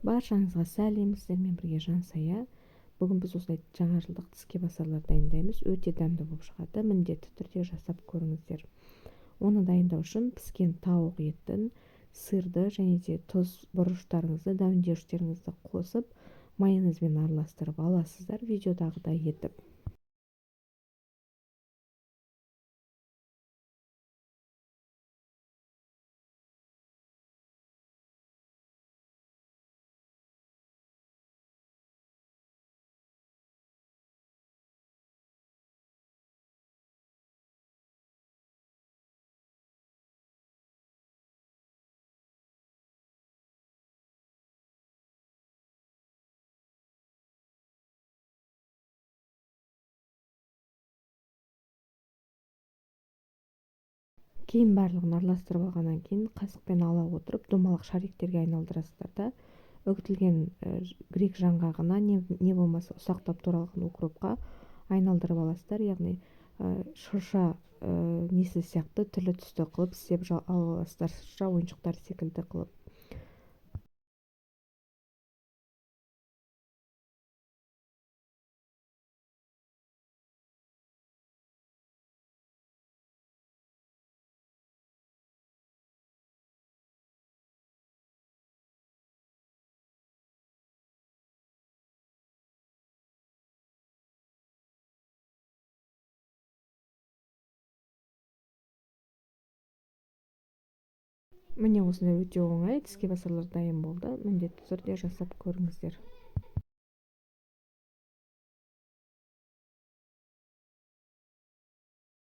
Баршаңызға сәлем, сіздермен бірге Жансая. Бүгін біз осылай жаңа жылдық тіске басарлар дайындаймыз. Өте дәмді болып шығады. Міндетті түрде жасап көріңіздер. Оны дайындау үшін піскен тауық етін, сырды және де тұз бұрыштарыңызды, дәмдеуіштеріңізді қосып, майонезбен араластырып аласыздар видеодағыдай етіп. Кейін барлығын араластырып алғаннан кейін қасықпен ала отырып домалақ шариктерге айналдырасыздар да үгітілген грек жаңғағына не болмаса ұсақтап туралған укропқа айналдырып аласыздар. Яғни шырша несі сияқты түрлі түсті қылып істеп аласыздар, шырша ойыншықтар секілді қылып. Міне осындай өте оңай тіске басарлар дайын болды. Міндетті түрде жасап көріңіздер.